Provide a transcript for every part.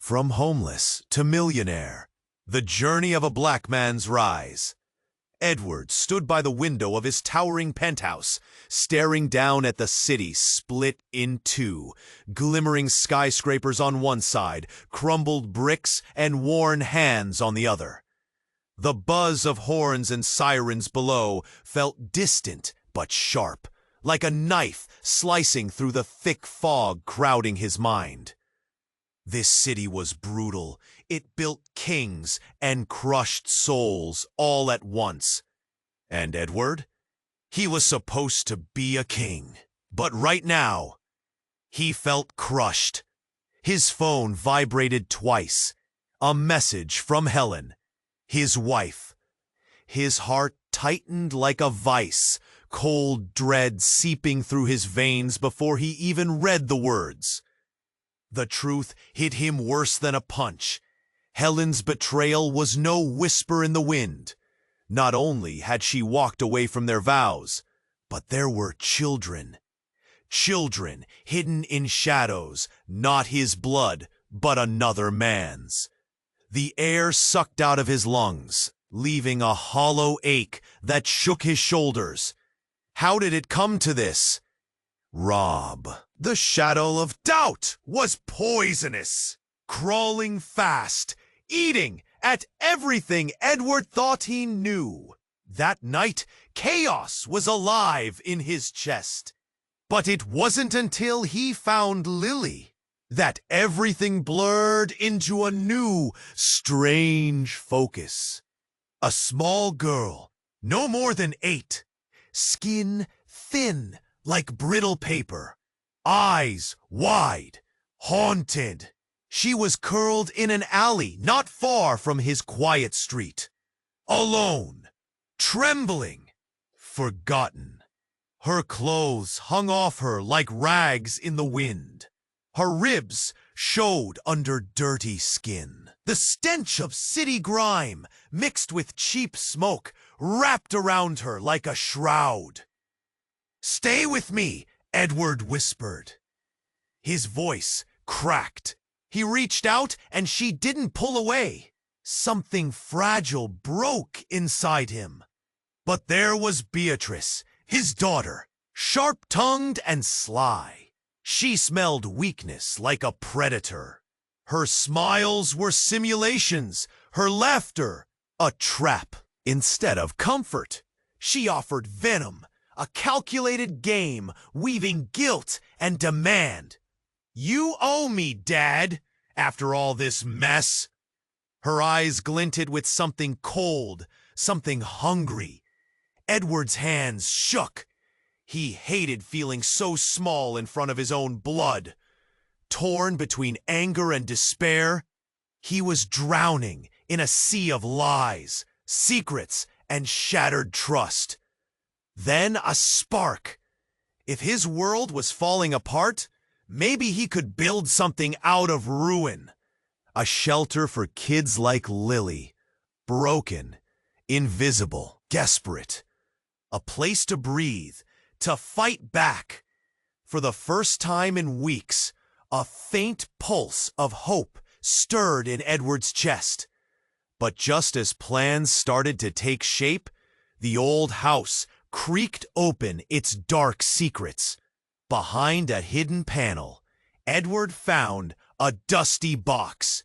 From homeless to millionaire, the journey of a black man's rise. Edward stood by the window of his towering penthouse, staring down at the city split in two, glimmering skyscrapers on one side, crumbled bricks and worn hands on the other. The buzz of horns and sirens below felt distant but sharp, like a knife slicing through the thick fog crowding his mind. This city was brutal. It built kings and crushed souls all at once. And Edward? He was supposed to be a king. But right now, he felt crushed. His phone vibrated twice. A message from Helen, his wife. His heart tightened like a vice, cold dread seeping through his veins before he even read the words. The truth hit him worse than a punch. Helen's betrayal was no whisper in the wind. Not only had she walked away from their vows, but there were children. Children hidden in shadows, not his blood, but another man's. The air sucked out of his lungs, leaving a hollow ache that shook his shoulders. How did it come to this? Rob. The shadow of doubt was poisonous, crawling fast, eating at everything Edward thought he knew. That night, chaos was alive in his chest. But it wasn't until he found Lily that everything blurred into a new, strange focus. A small girl, no more than 8, skin thin like brittle paper, eyes wide, haunted. She was curled in an alley not far from his quiet street. Alone, trembling, forgotten. Her clothes hung off her like rags in the wind. Her ribs showed under dirty skin. The stench of city grime, mixed with cheap smoke, wrapped around her like a shroud. "Stay with me," Edward whispered. His voice cracked. He reached out and she didn't pull away. Something fragile broke inside him. But there was Beatrice, his daughter, sharp-tongued and sly. She smelled weakness like a predator. Her smiles were simulations, her laughter a trap. Instead of comfort, she offered venom, a calculated game weaving guilt and demand. "You owe me, Dad, after all this mess." Her eyes glinted with something cold, something hungry. Edward's hands shook. He hated feeling so small in front of his own blood. Torn between anger and despair, he was drowning in a sea of lies, secrets, and shattered trust. Then a spark. If his world was falling apart, maybe he could build something out of ruin. A shelter for kids like Lily. Broken, invisible, desperate. A place to breathe, to fight back. For the first time in weeks, a faint pulse of hope stirred in Edward's chest. But just as plans started to take shape, the old house creaked open its dark secrets. Behind a hidden panel, Edward found a dusty box.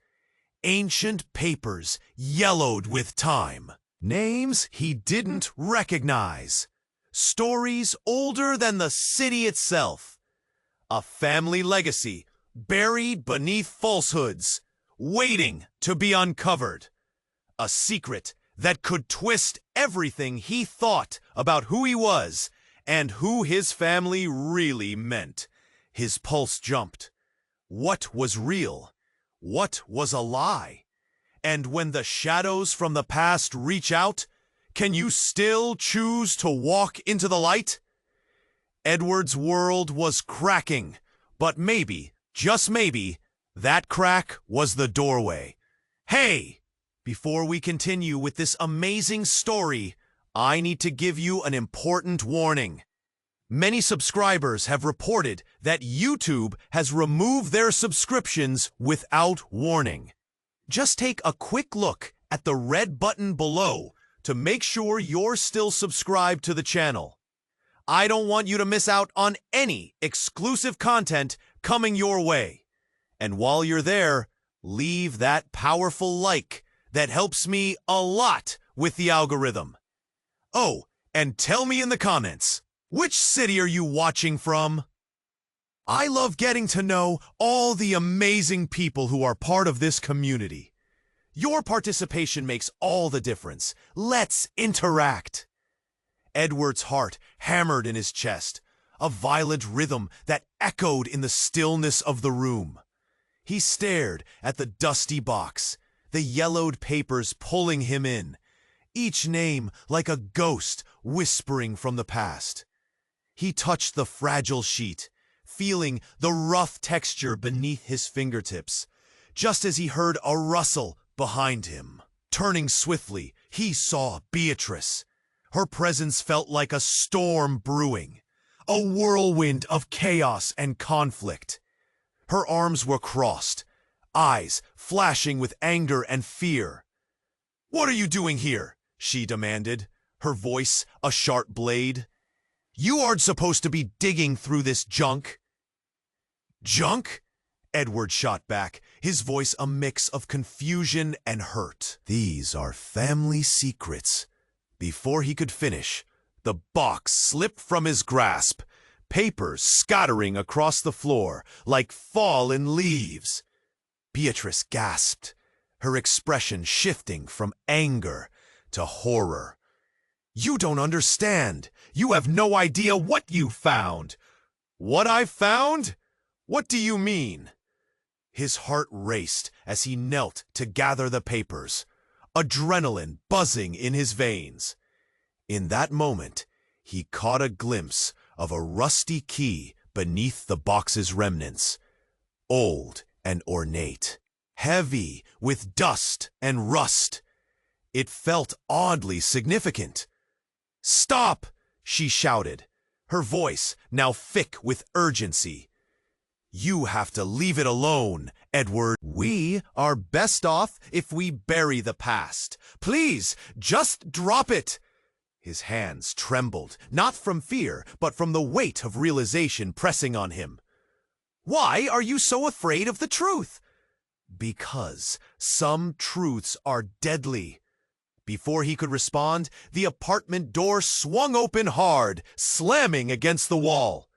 Ancient papers yellowed with time. Names he didn't recognize. Stories older than the city itself. A family legacy buried beneath falsehoods, waiting to be uncovered. A secret that could twist everything he thought about who he was and who his family really meant. His pulse jumped. What was real? What was a lie? And when the shadows from the past reach out, can you still choose to walk into the light? Edward's world was cracking, but maybe, just maybe, that crack was the doorway. Hey! Before we continue with this amazing story, I need to give you an important warning. Many subscribers have reported that YouTube has removed their subscriptions without warning. Just take a quick look at the red button below to make sure you're still subscribed to the channel. I don't want you to miss out on any exclusive content coming your way. And while you're there, leave that powerful like that helps me a lot with the algorithm. Oh, and tell me in the comments, which city are you watching from? I love getting to know all the amazing people who are part of this community. Your participation makes all the difference. Let's interact. Edward's heart hammered in his chest, a violent rhythm that echoed in the stillness of the room. He stared at the dusty box, the yellowed papers pulling him in, each name like a ghost whispering from the past. He touched the fragile sheet, feeling the rough texture beneath his fingertips, just as he heard a rustle behind him. Turning swiftly, he saw Beatrice. Her presence felt like a storm brewing, a whirlwind of chaos and conflict. Her arms were crossed, eyes flashing with anger and fear. "What are you doing here?" she demanded, her voice a sharp blade. "You aren't supposed to be digging through this junk." "Junk?" Edward shot back, his voice a mix of confusion and hurt. "These are family secrets." Before he could finish, the box slipped from his grasp, papers scattering across the floor like fallen leaves. Beatrice gasped, her expression shifting from anger to horror. "You don't understand. You have no idea what you found." "What I found? What do you mean?" His heart raced as he knelt to gather the papers, adrenaline buzzing in his veins. In that moment, he caught a glimpse of a rusty key beneath the box's remnants, old and ornate, heavy with dust and rust. It felt oddly significant. "Stop!" she shouted, her voice now thick with urgency. "You have to leave it alone, Edward. We are best off if we bury the past. Please, just drop it." His hands trembled, not from fear, but from the weight of realization pressing on him. "Why are you so afraid of the truth?" "Because some truths are deadly." Before he could respond, the apartment door swung open hard, slamming against the wall.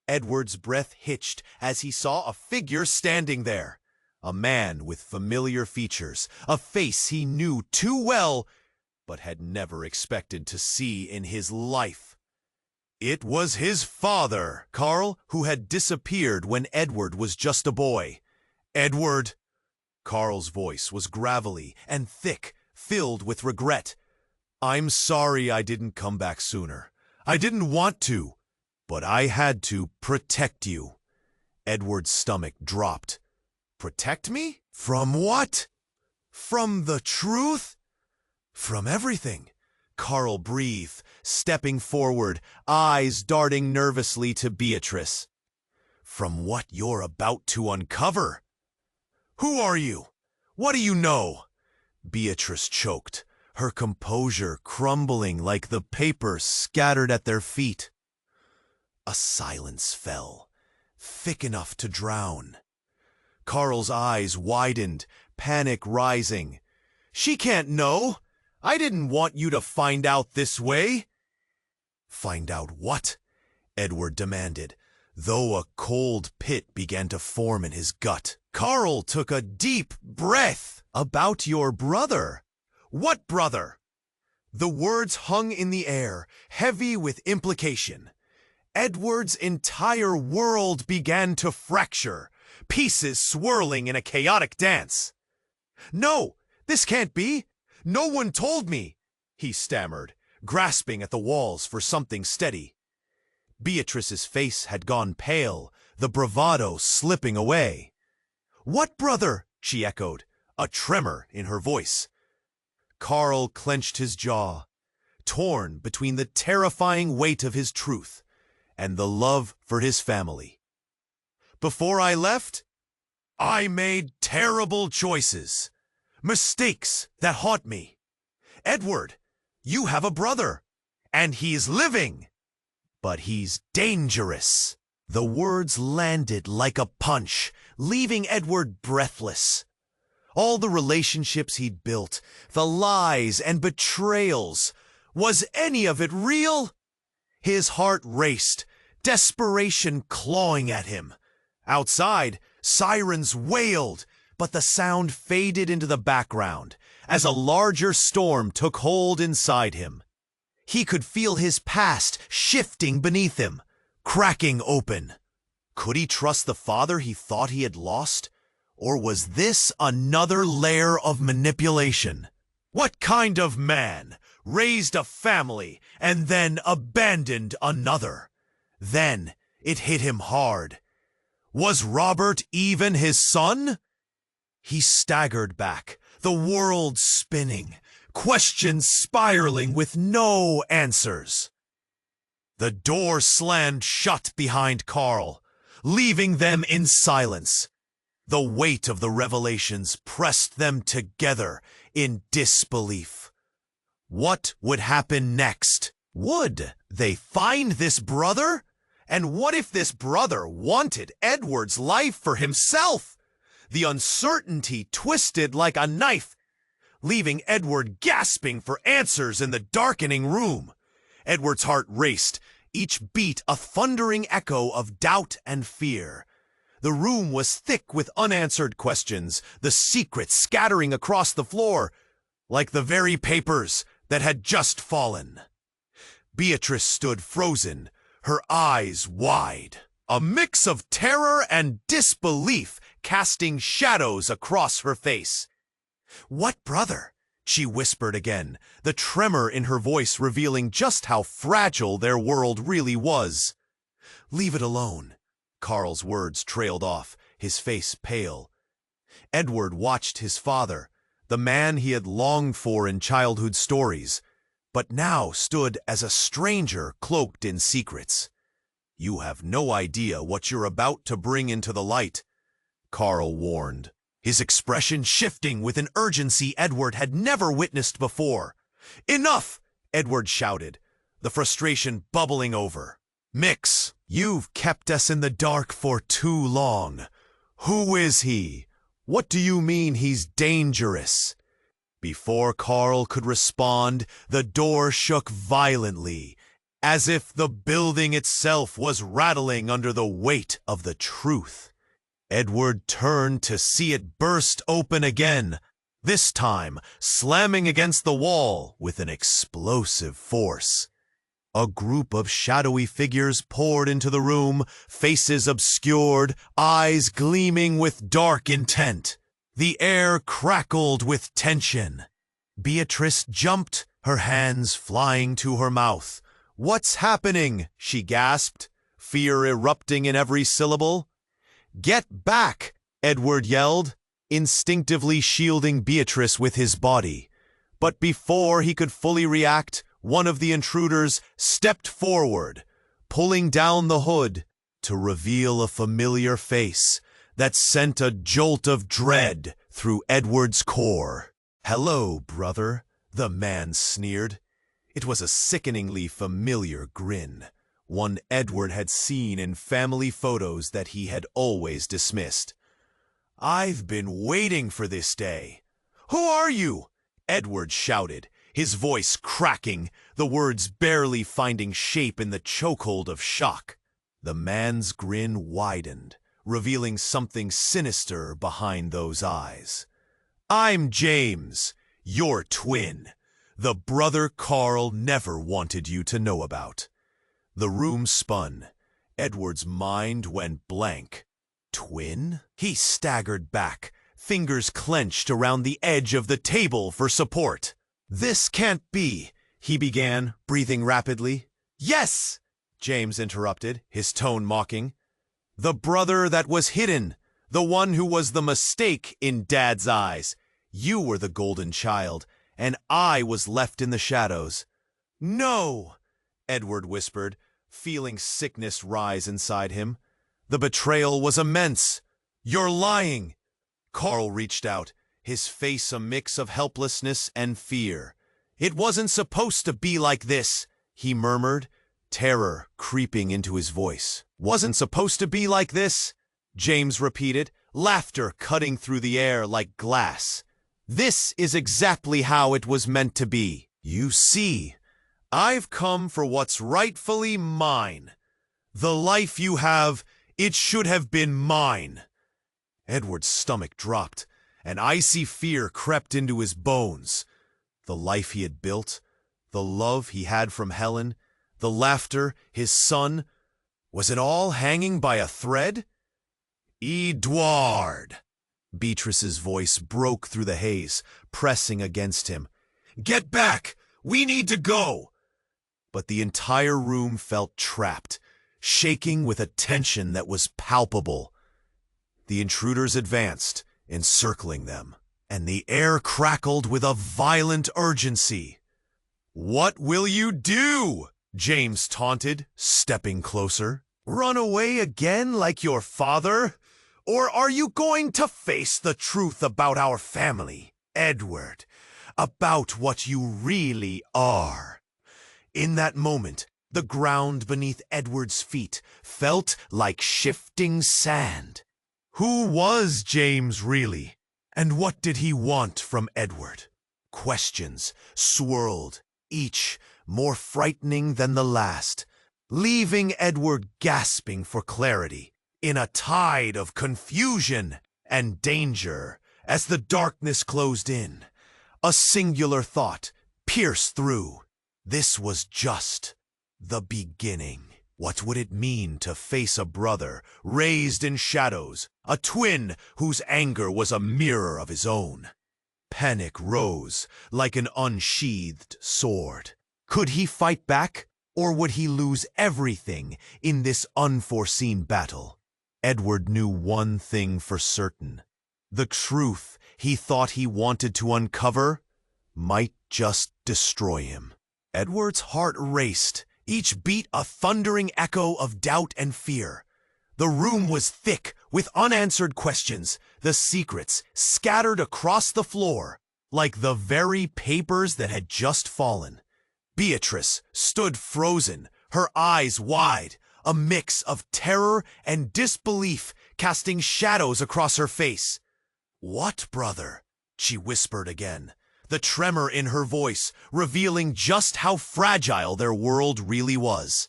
Edward's breath hitched as he saw a figure standing there. A man with familiar features, a face he knew too well, but had never expected to see in his life. It was his father, Carl, who had disappeared when Edward was just a boy. "Edward!" Carl's voice was gravelly and thick, filled with regret. "I'm sorry I didn't come back sooner. I didn't want to. But I had to protect you." Edward's stomach dropped. "Protect me? From what?" "From the truth?" "From everything," Carl breathed, stepping forward, eyes darting nervously to Beatrice. "From what you're about to uncover." "Who are you? What do you know?" Beatrice choked, her composure crumbling like the papers scattered at their feet. A silence fell, thick enough to drown. Carl's eyes widened, panic rising. "She can't know. I didn't want you to find out this way." "Find out what?" Edward demanded, though a cold pit began to form in his gut. Carl took a deep breath. "About your brother." "What brother?" The words hung in the air, heavy with implication. Edward's entire world began to fracture, pieces swirling in a chaotic dance. "No, this can't be. No one told me," he stammered, grasping at the walls for something steady. Beatrice's face had gone pale, the bravado slipping away. "What brother?" she echoed, a tremor in her voice. Carl clenched his jaw, torn between the terrifying weight of his truth and the love for his family. Before I left, I made terrible choices, mistakes that haunt me. Edward, you have a brother, and he's living, but he's dangerous. The words landed like a punch, leaving Edward breathless. All the relationships he'd built, the lies and betrayals, was any of it real? His heart raced, desperation clawing at him. Outside, sirens wailed, but the sound faded into the background as a larger storm took hold inside him. He could feel his past shifting beneath him, cracking open. Could he trust the father he thought he had lost? Or was this another layer of manipulation? What kind of man raised a family and then abandoned another? Then it hit him hard. Was Robert even his son? He staggered back, the world spinning, questions spiraling with no answers. The door slammed shut behind Carl, leaving them in silence. The weight of the revelations pressed them together in disbelief. What would happen next? Would they find this brother? And what if this brother wanted Edward's life for himself? The uncertainty twisted like a knife, leaving Edward gasping for answers in the darkening room. Edward's heart raced, each beat a thundering echo of doubt and fear. The room was thick with unanswered questions, the secrets scattering across the floor, like the very papers that had just fallen. Beatrice stood frozen, her eyes wide, a mix of terror and disbelief casting shadows across her face. "What brother?" she whispered again, the tremor in her voice revealing just how fragile their world really was. "Leave it alone." Carl's words trailed off, his face pale. Edward watched his father, the man he had longed for in childhood stories, but now stood as a stranger cloaked in secrets. "You have no idea what you're about to bring into the light," Carl warned, his expression shifting with an urgency Edward had never witnessed before. "Enough!" Edward shouted, the frustration bubbling over. "Mix, you've kept us in the dark for too long. Who is he? What do you mean he's dangerous?" Before Carl could respond, the door shook violently, as if the building itself was rattling under the weight of the truth. Edward turned to see it burst open again, this time slamming against the wall with an explosive force. A group of shadowy figures poured into the room, faces obscured, eyes gleaming with dark intent. The air crackled with tension. Beatrice jumped, her hands flying to her mouth. "What's happening?" she gasped, fear erupting in every syllable. "Get back!" Edward yelled, instinctively shielding Beatrice with his body. But before he could fully react, one of the intruders stepped forward, pulling down the hood to reveal a familiar face that sent a jolt of dread through Edward's core. "Hello, brother," the man sneered. It was a sickeningly familiar grin, one Edward had seen in family photos that he had always dismissed. "I've been waiting for this day." "Who are you?" Edward shouted, his voice cracking, the words barely finding shape in the chokehold of shock. The man's grin widened, revealing something sinister behind those eyes. "I'm James, your twin, the brother Carl never wanted you to know about." The room spun. Edward's mind went blank. Twin? He staggered back, fingers clenched around the edge of the table for support. "This can't be," he began, breathing rapidly. "Yes!" James interrupted, his tone mocking. "The brother that was hidden, the one who was the mistake in Dad's eyes. You were the golden child, and I was left in the shadows." "No!" Edward whispered, feeling sickness rise inside him. The betrayal was immense. "You're lying!" Carl reached out, his face a mix of helplessness and fear. "It wasn't supposed to be like this," he murmured, terror creeping into his voice. "Wasn't supposed to be like this?" James repeated, laughter cutting through the air like glass. "This is exactly how it was meant to be. You see, I've come for what's rightfully mine. The life you have, it should have been mine." Edward's stomach dropped. An icy fear crept into his bones. The life he had built, the love he had from Helen, the laughter, his son, was it all hanging by a thread? "Edward!" Beatrice's voice broke through the haze, pressing against him. "Get back! We need to go!" But the entire room felt trapped, shaking with a tension that was palpable. The intruders advanced, encircling them, and the air crackled with a violent urgency. "What will you do?" James taunted, stepping closer. "Run away again like your father? Or are you going to face the truth about our family, Edward? About what you really are?" In that moment, the ground beneath Edward's feet felt like shifting sand. Who was James really? And what did he want from Edward? Questions swirled, each more frightening than the last, leaving Edward gasping for clarity, in a tide of confusion and danger. As the darkness closed in, a singular thought pierced through. This was just the beginning. What would it mean to face a brother raised in shadows, a twin whose anger was a mirror of his own? Panic rose like an unsheathed sword. Could he fight back, or would he lose everything in this unforeseen battle? Edward knew one thing for certain. The truth he thought he wanted to uncover might just destroy him. Edward's heart raced, each beat a thundering echo of doubt and fear. The room was thick with unanswered questions, the secrets scattered across the floor, like the very papers that had just fallen. Beatrice stood frozen, her eyes wide, a mix of terror and disbelief casting shadows across her face. "What, brother?" she whispered again, the tremor in her voice revealing just how fragile their world really was.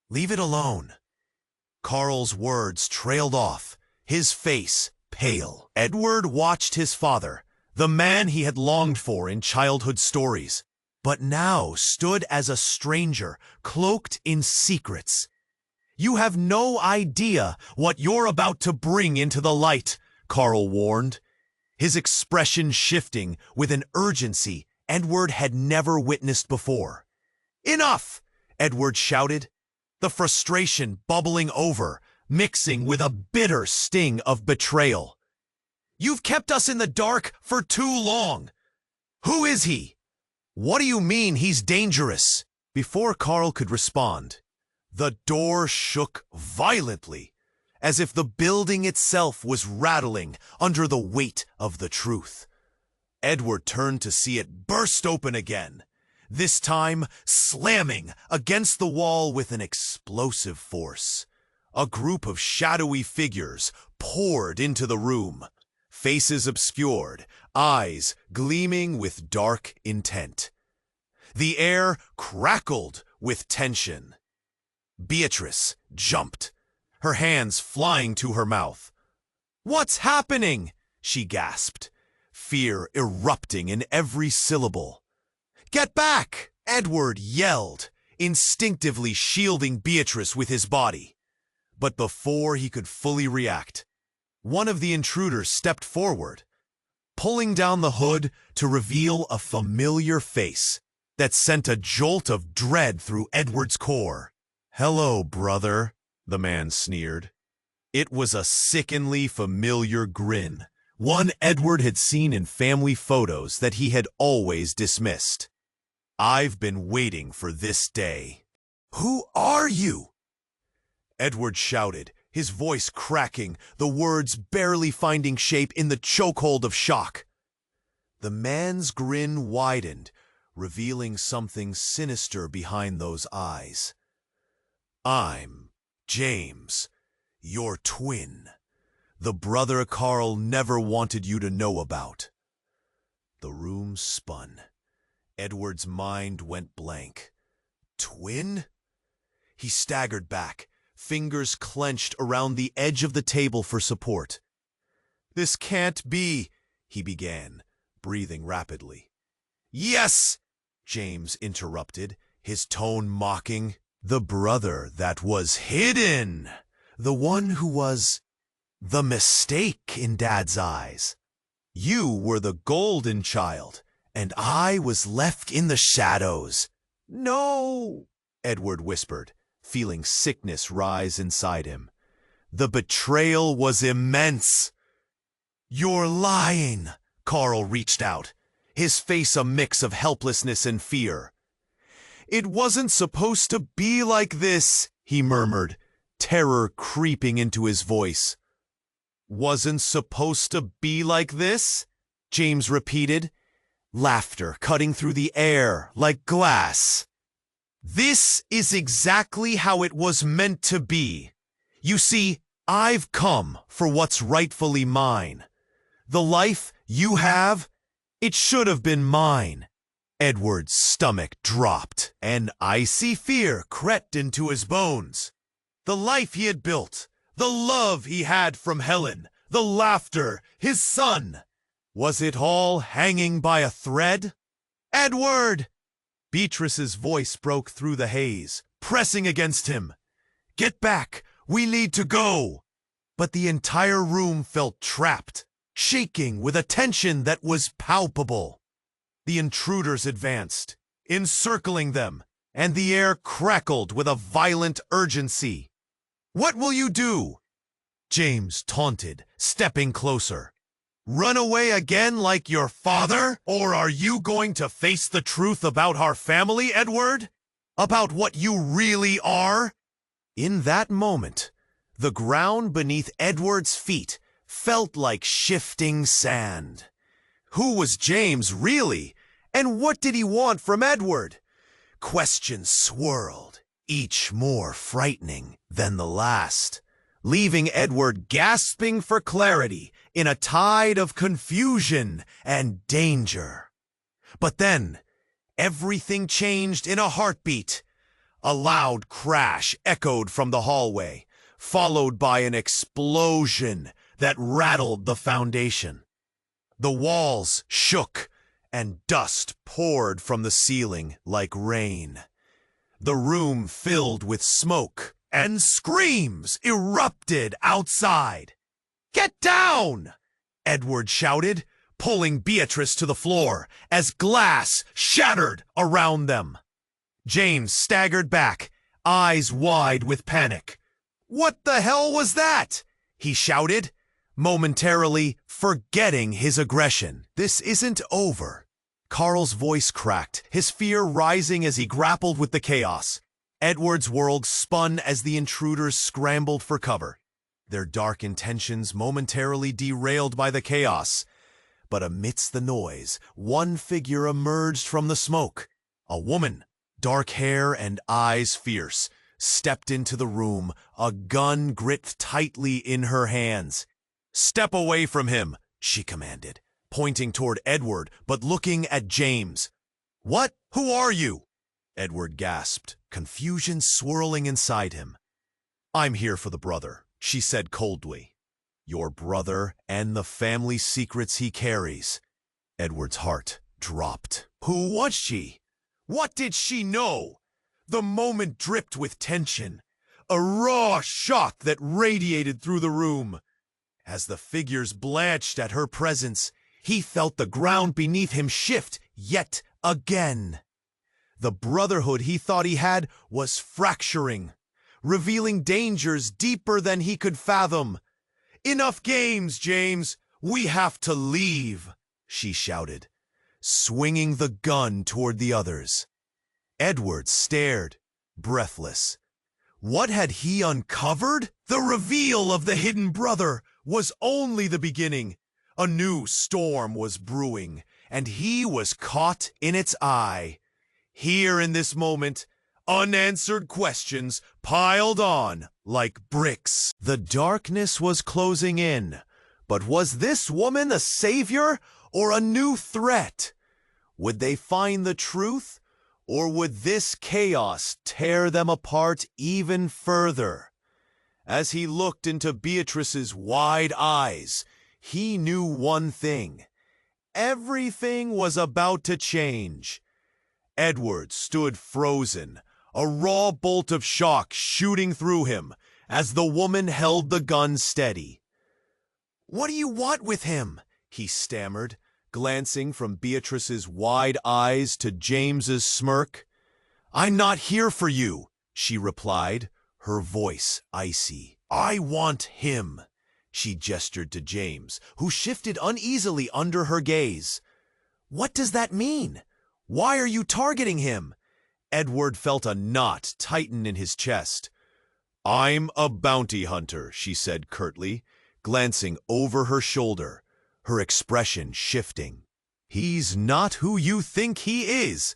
"Leave it alone." Carl's words trailed off, his face pale. Edward watched his father, the man he had longed for in childhood stories, but now stood as a stranger, cloaked in secrets. "You have no idea what you're about to bring into the light," Carl warned, his expression shifting with an urgency Edward had never witnessed before. "Enough!" Edward shouted, the frustration bubbling over, mixing with a bitter sting of betrayal. "You've kept us in the dark for too long. Who is he? What do you mean he's dangerous?" Before Carl could respond, the door shook violently, as if the building itself was rattling under the weight of the truth. Edward turned to see it burst open again, this time slamming against the wall with an explosive force. A group of shadowy figures poured into the room, faces obscured, eyes gleaming with dark intent. The air crackled with tension. Beatrice jumped, her hands flying to her mouth. "What's happening?" she gasped, fear erupting in every syllable. "Get back!" Edward yelled, instinctively shielding Beatrice with his body. But before he could fully react, one of the intruders stepped forward, pulling down the hood to reveal a familiar face that sent a jolt of dread through Edward's core. "Hello, brother," the man sneered. It was a sickeningly familiar grin, one Edward had seen in family photos that he had always dismissed. "I've been waiting for this day." Who are you? Edward shouted, his voice cracking, the words barely finding shape in the chokehold of shock. The man's grin widened, revealing something sinister behind those eyes. I'm James, your twin, the brother Carl never wanted you to know about. The room spun. Edward's mind went blank. Twin? He staggered back, fingers clenched around the edge of the table for support. This can't be, he began, breathing rapidly. Yes, James interrupted, his tone mocking. The brother that was hidden. The one who was the mistake in Dad's eyes. You were the golden child, and I was left in the shadows. No, Edward whispered, feeling sickness rise inside him. The betrayal was immense. You're lying, Carl reached out, his face a mix of helplessness and fear. It wasn't supposed to be like this, he murmured, terror creeping into his voice. Wasn't supposed to be like this? James repeated, laughter cutting through the air like glass. This is exactly how it was meant to be. You see, I've come for what's rightfully mine. The life you have, it should have been mine. Edward's stomach dropped, and icy fear crept into his bones. The life he had built, the love he had from Helen, the laughter, his son. Was it all hanging by a thread? Edward! Beatrice's voice broke through the haze, pressing against him. Get back! We need to go! But the entire room felt trapped, shaking with a tension that was palpable. The intruders advanced, encircling them, and the air crackled with a violent urgency. What will you do? James taunted, stepping closer. Run away again like your father? Or are you going to face the truth about our family, Edward? About what you really are? In that moment, the ground beneath Edward's feet felt like shifting sand. Who was James, really? And what did he want from Edward? Questions swirled, each more frightening than the last, leaving Edward gasping for clarity in a tide of confusion and danger. But then, everything changed in a heartbeat. A loud crash echoed from the hallway, followed by an explosion that rattled the foundation. The walls shook, and dust poured from the ceiling like rain. The room filled with smoke, and screams erupted outside. Get down! Edward shouted, pulling Beatrice to the floor as glass shattered around them. James staggered back, eyes wide with panic. What the hell was that? He shouted, momentarily forgetting his aggression. This isn't over. Carl's voice cracked, his fear rising as he grappled with the chaos. Edward's world spun as the intruders scrambled for cover, their dark intentions momentarily derailed by the chaos. But amidst the noise, one figure emerged from the smoke. A woman, dark hair and eyes fierce, stepped into the room, a gun gripped tightly in her hands. Step away from him, she commanded, pointing toward Edward, but looking at James. What? Who are you? Edward gasped, confusion swirling inside him. I'm here for the brother, she said coldly. Your brother and the family secrets he carries. Edward's heart dropped. Who was she? What did she know? The moment dripped with tension, a raw shock that radiated through the room. As the figures blanched at her presence, he felt the ground beneath him shift yet again. The brotherhood he thought he had was fracturing, revealing dangers deeper than he could fathom. Enough games, James. We have to leave, she shouted, swinging the gun toward the others. Edward stared, breathless. What had he uncovered? The reveal of the hidden brother was only the beginning. A new storm was brewing, and he was caught in its eye. Here in this moment, unanswered questions piled on like bricks. The darkness was closing in, but was this woman the savior or a new threat? Would they find the truth, or would this chaos tear them apart even further? As he looked into Beatrice's wide eyes, he knew one thing. Everything was about to change. Edward stood frozen, a raw bolt of shock shooting through him as the woman held the gun steady. "What do you want with him?" he stammered, glancing from Beatrice's wide eyes to James's smirk. "I'm not here for you," she replied, her voice icy. "I want him." She gestured to James, who shifted uneasily under her gaze. "What does that mean? Why are you targeting him?" Edward felt a knot tighten in his chest. "I'm a bounty hunter," she said curtly, glancing over her shoulder, her expression shifting. "He's not who you think he is."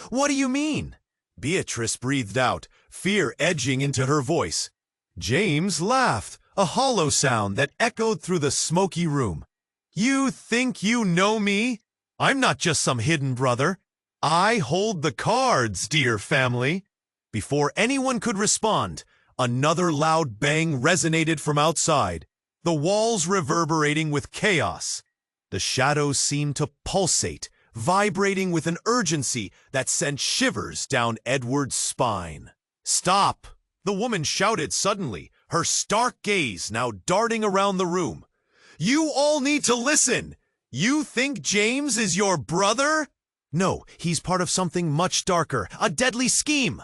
"What do you mean?" Beatrice breathed out, fear edging into her voice. James laughed, a hollow sound that echoed through the smoky room. "You think you know me? I'm not just some hidden brother. I hold the cards, dear family." Before anyone could respond, another loud bang resonated from outside, the walls reverberating with chaos. The shadows seemed to pulsate, vibrating with an urgency that sent shivers down Edward's spine. "Stop!" the woman shouted suddenly, her stark gaze now darting around the room. "You all need to listen! You think James is your brother?" "No, he's part of something much darker, a deadly scheme."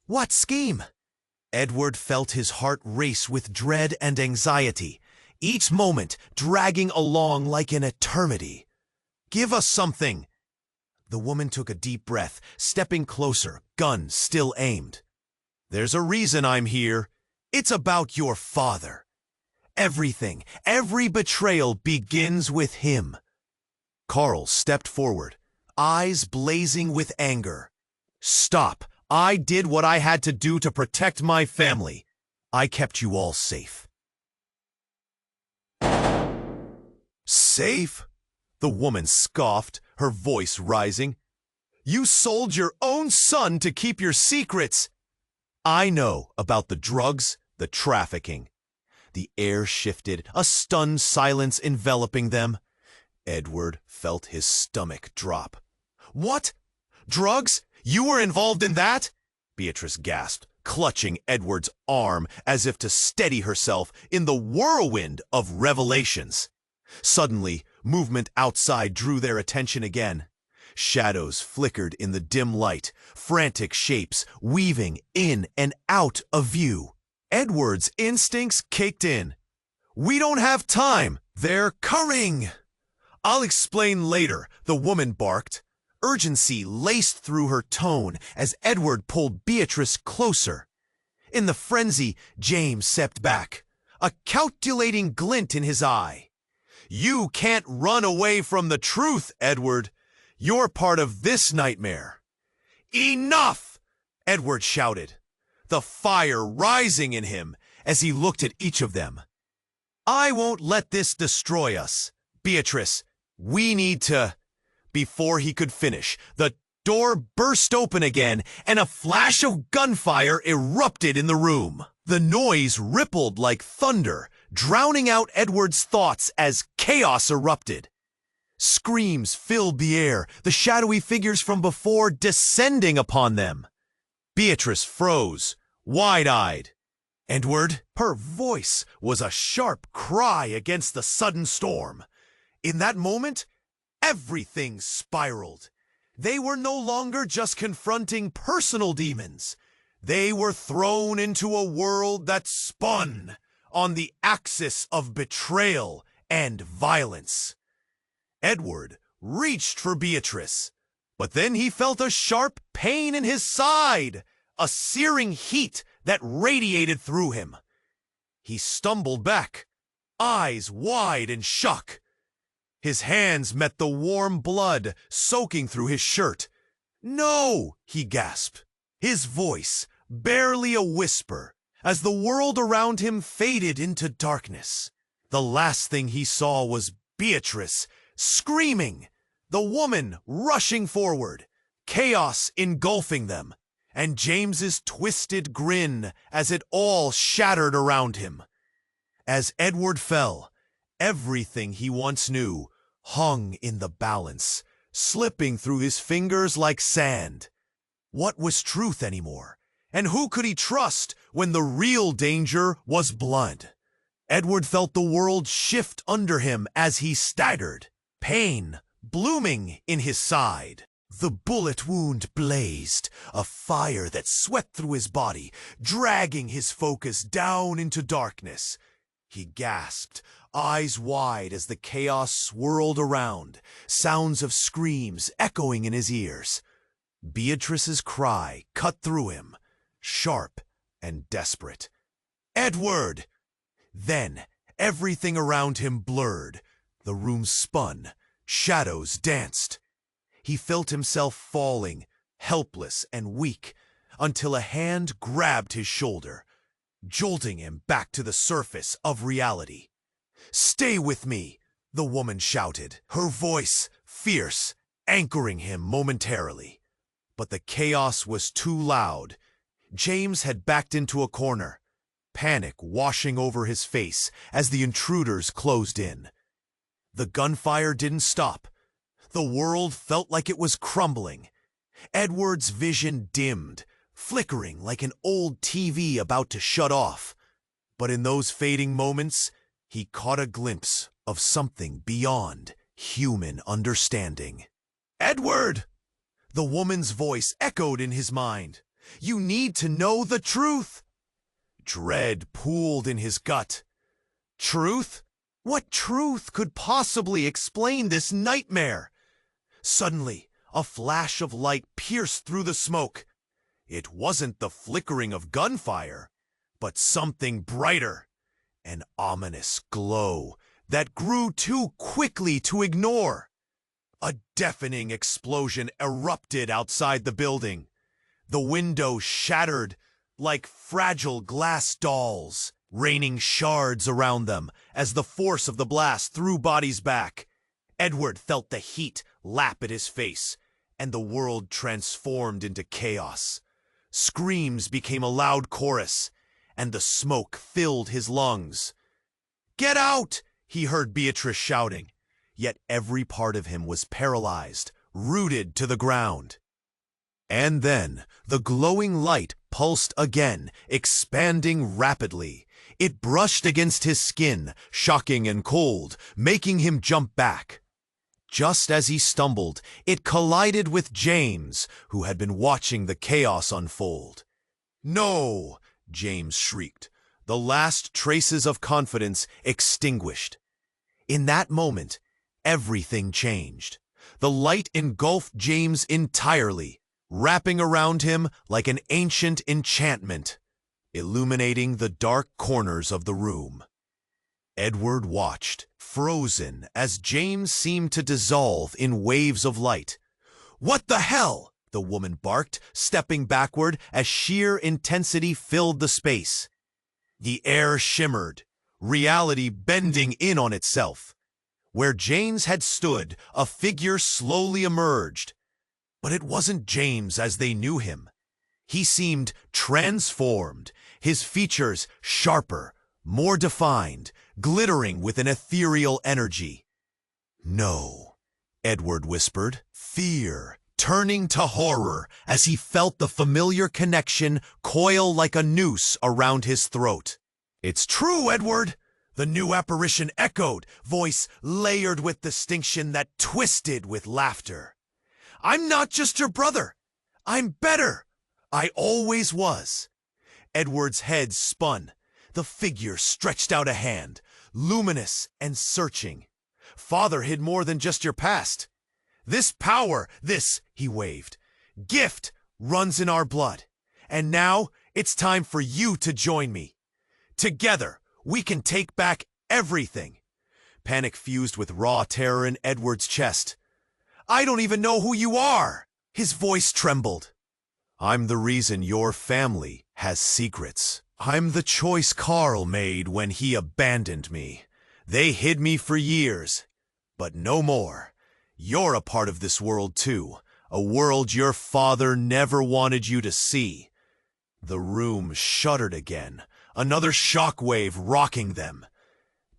"What scheme?" Edward felt his heart race with dread and anxiety, each moment dragging along like an eternity. "Give us something." The woman took a deep breath, stepping closer, gun still aimed. "There's a reason I'm here. It's about your father. Everything, every betrayal begins with him." Carl stepped forward, eyes blazing with anger. "Stop! I did what I had to do to protect my family. I kept you all safe." "Safe?" the woman scoffed, her voice rising. "You sold your own son to keep your secrets." "I know about the drugs, the trafficking." The air shifted, a stunned silence enveloping them. Edward felt his stomach drop. "What? Drugs? You were involved in that?" Beatrice gasped, clutching Edward's arm as if to steady herself in the whirlwind of revelations. Suddenly, movement outside drew their attention again. Shadows flickered in the dim light, frantic shapes weaving in and out of view. Edward's instincts kicked in. "We don't have time! They're coming!" "I'll explain later," the woman barked. Urgency laced through her tone as Edward pulled Beatrice closer. In the frenzy, James stepped back, a calculating glint in his eye. "You can't run away from the truth, Edward. You're part of this nightmare." "Enough!" Edward shouted, the fire rising in him as he looked at each of them. "I won't let this destroy us. Beatrice, we need to—" Before he could finish, the door burst open again and a flash of gunfire erupted in the room. The noise rippled like thunder, drowning out Edward's thoughts as chaos erupted. Screams filled the air, the shadowy figures from before descending upon them. Beatrice froze, wide-eyed. "Edward!" Her voice was a sharp cry against the sudden storm. In that moment, everything spiraled. They were no longer just confronting personal demons. They were thrown into a world that spun on the axis of betrayal and violence. Edward reached for Beatrice, but then he felt a sharp pain in his side, a searing heat that radiated through him. He stumbled back, eyes wide in shock. His hands met the warm blood soaking through his shirt. "No!" he gasped, his voice barely a whisper, as the world around him faded into darkness. The last thing he saw was Beatrice screaming, the woman rushing forward, chaos engulfing them, and James's twisted grin as it all shattered around him. As Edward fell, everything he once knew hung in the balance, slipping through his fingers like sand. What was truth anymore? And who could he trust when the real danger was blood? Edward felt the world shift under him as he staggered, pain blooming in his side. The bullet wound blazed, a fire that swept through his body, dragging his focus down into darkness. He gasped, eyes wide as the chaos swirled around, sounds of screams echoing in his ears. Beatrice's cry cut through him, sharp and desperate. "Edward!" Then everything around him blurred. The room spun, shadows danced. He felt himself falling, helpless and weak, until a hand grabbed his shoulder, jolting him back to the surface of reality. "Stay with me," the woman shouted, her voice fierce, anchoring him momentarily. But the chaos was too loud. James had backed into a corner, panic washing over his face as the intruders closed in. The gunfire didn't stop. The world felt like it was crumbling. Edward's vision dimmed, flickering like an old TV about to shut off. But in those fading moments, he caught a glimpse of something beyond human understanding. "Edward!" The woman's voice echoed in his mind. "You need to know the truth." Dread pooled in his gut. Truth? What truth could possibly explain this nightmare? Suddenly, a flash of light pierced through the smoke. It wasn't the flickering of gunfire, but something brighter, an ominous glow that grew too quickly to ignore. A deafening explosion erupted outside the building. The windows shattered like fragile glass dolls, raining shards around them as the force of the blast threw bodies back. Edward felt the heat lap at his face, and the world transformed into chaos. Screams became a loud chorus, and the smoke filled his lungs. "Get out!" he heard Beatrice shouting, yet every part of him was paralyzed, rooted to the ground. And then the glowing light pulsed again, expanding rapidly. It brushed against his skin, shocking and cold, making him jump back. Just as he stumbled, it collided with James, who had been watching the chaos unfold. "No!" James shrieked, the last traces of confidence extinguished. In that moment, everything changed. The light engulfed James entirely, wrapping around him like an ancient enchantment, illuminating the dark corners of the room. Edward watched, frozen, as James seemed to dissolve in waves of light. "What the hell?" the woman barked, stepping backward as sheer intensity filled the space. The air shimmered, reality bending in on itself. Where James had stood, a figure slowly emerged. But it wasn't James as they knew him. He seemed transformed, his features sharper, more defined, glittering with an ethereal energy. "No," Edward whispered, fear turning to horror as he felt the familiar connection coil like a noose around his throat. "It's true, Edward!" The new apparition echoed, voice layered with distinction that twisted with laughter. "I'm not just your brother. I'm better. I always was." Edward's head spun. The figure stretched out a hand, luminous and searching. "Father hid more than just your past. This power, this," he waved, "gift runs in our blood. And now, it's time for you to join me. Together, we can take back everything. Panic fused with raw terror in Edward's chest. I don't even know who you are! His voice trembled. I'm the reason your family has secrets. I'm the choice Carl made when he abandoned me. They hid me for years, but no more. You're a part of this world too, a world your father never wanted you to see. The room shuddered again, another shockwave rocking them.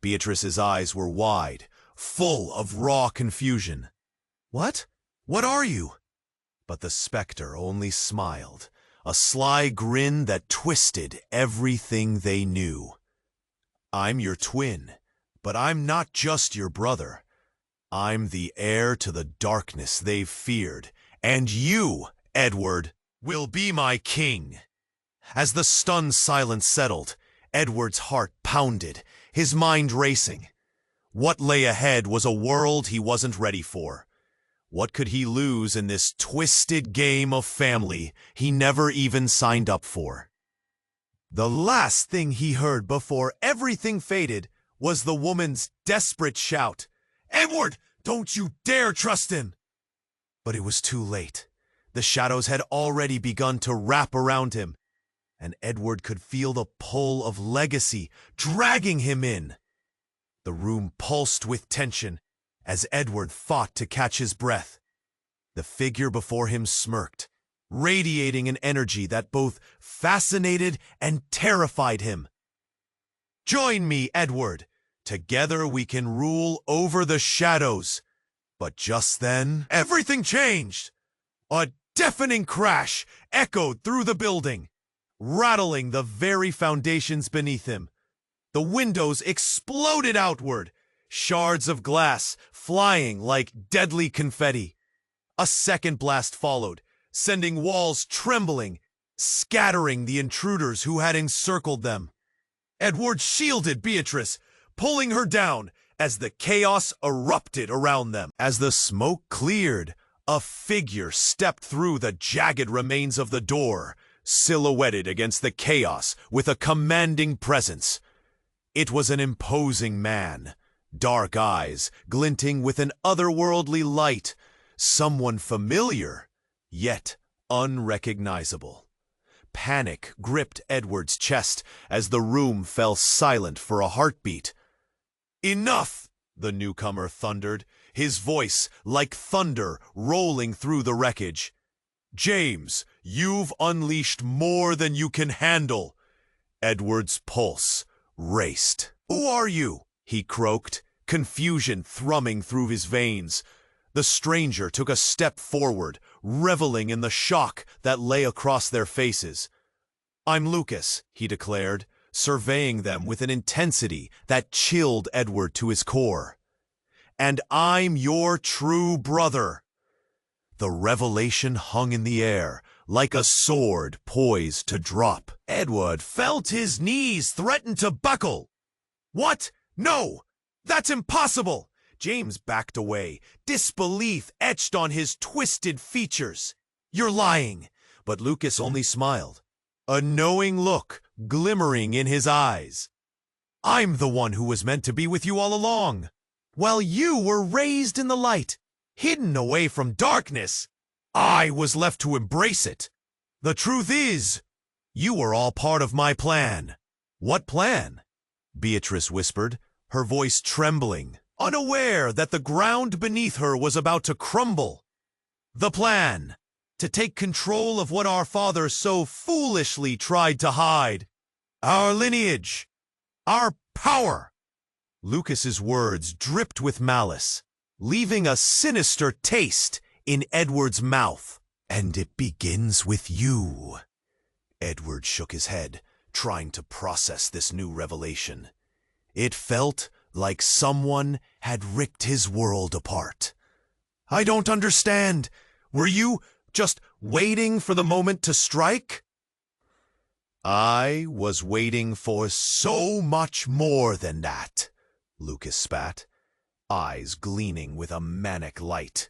Beatrice's eyes were wide, full of raw confusion. What? What are you? But the specter only smiled, a sly grin that twisted everything they knew. I'm your twin, but I'm not just your brother. I'm the heir to the darkness they've feared, and you, Edward, will be my king. As the stunned silence settled, Edward's heart pounded, his mind racing. What lay ahead was a world he wasn't ready for. What could he lose in this twisted game of family he never even signed up for? The last thing he heard before everything faded was the woman's desperate shout, "Edward, don't you dare trust him!" But it was too late. The shadows had already begun to wrap around him, and Edward could feel the pull of legacy dragging him in. The room pulsed with tension as Edward fought to catch his breath. The figure before him smirked, radiating an energy that both fascinated and terrified him. Join me, Edward. Together we can rule over the shadows. But just then, everything changed. A deafening crash echoed through the building, rattling the very foundations beneath him. The windows exploded outward, shards of glass flying like deadly confetti. A second blast followed, sending walls trembling, scattering the intruders who had encircled them. Edward shielded Beatrice, pulling her down as the chaos erupted around them. As the smoke cleared, a figure stepped through the jagged remains of the door, silhouetted against the chaos with a commanding presence. It was an imposing man, dark eyes glinting with an otherworldly light, someone familiar, yet unrecognizable. Panic gripped Edward's chest as the room fell silent for a heartbeat. "Enough!" the newcomer thundered, his voice like thunder rolling through the wreckage. "James, you've unleashed more than you can handle." Edward's pulse raced. "Who are you?" he croaked, confusion thrumming through his veins. The stranger took a step forward, reveling in the shock that lay across their faces. "I'm Lucas," he declared, surveying them with an intensity that chilled Edward to his core. "And I'm your true brother." The revelation hung in the air, like a sword poised to drop. Edward felt his knees threaten to buckle. "What? No! That's impossible!" James backed away, disbelief etched on his twisted features. "You're lying!" But Lucas only smiled, a knowing look glimmering in his eyes. "I'm the one who was meant to be with you all along. While you were raised in the light, hidden away from darkness, I was left to embrace it. The truth is, you were all part of my plan." "What plan?" Beatrice whispered, her voice trembling, unaware that the ground beneath her was about to crumble. "The plan, to take control of what our father so foolishly tried to hide. Our lineage, our power." Lucas's words dripped with malice, leaving a sinister taste in Edward's mouth. "And it begins with you." Edward shook his head, trying to process this new revelation. It felt like someone had ripped his world apart. "I don't understand. Were you just waiting for the moment to strike?" "I was waiting for so much more than that," Lucas spat, eyes gleaming with a manic light.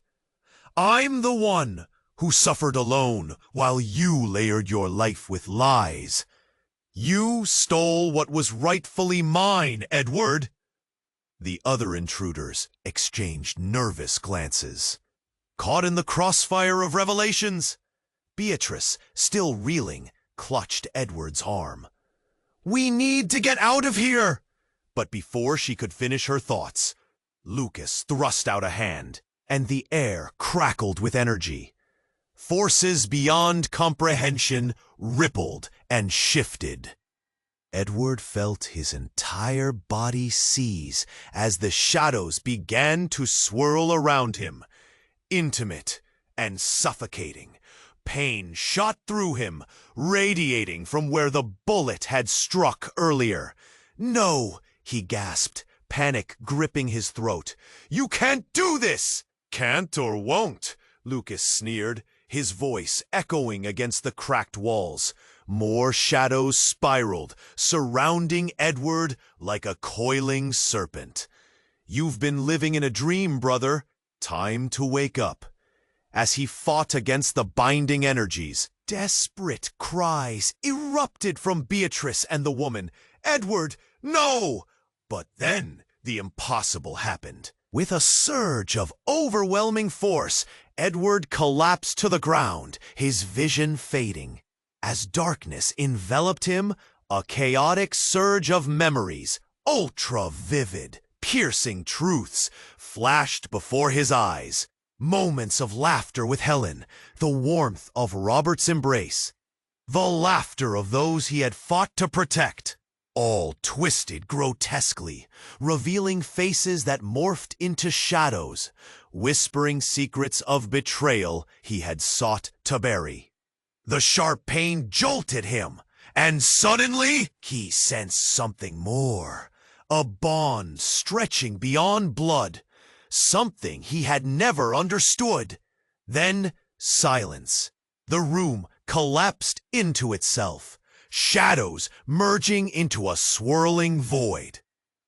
"I'm the one who suffered alone while you layered your life with lies. You stole what was rightfully mine, Edward. The other intruders exchanged nervous glances. Caught in the crossfire of revelations, Beatrice, still reeling, clutched Edward's arm. We need to get out of here! But before she could finish her thoughts, Lucas thrust out a hand, and the air crackled with energy. Forces beyond comprehension rippled and shifted. Edward felt his entire body seize as the shadows began to swirl around him. Intimate and suffocating, pain shot through him, radiating from where the bullet had struck earlier. No, he gasped, panic gripping his throat. You can't do this! Can't or won't, Lucas sneered, his voice echoing against the cracked walls. More shadows spiraled, surrounding Edward like a coiling serpent. You've been living in a dream, brother. Time to wake up. As he fought against the binding energies, desperate cries erupted from Beatrice and the woman. Edward, no! But then the impossible happened. With a surge of overwhelming force, Edward collapsed to the ground, his vision fading. As darkness enveloped him, a chaotic surge of memories, ultra-vivid, piercing truths, flashed before his eyes. Moments of laughter with Helen, the warmth of Robert's embrace, the laughter of those he had fought to protect, all twisted grotesquely, revealing faces that morphed into shadows, whispering secrets of betrayal he had sought to bury. The sharp pain jolted him, and suddenly he sensed something more, a bond stretching beyond blood, something he had never understood. Then silence. The room collapsed into itself, shadows merging into a swirling void.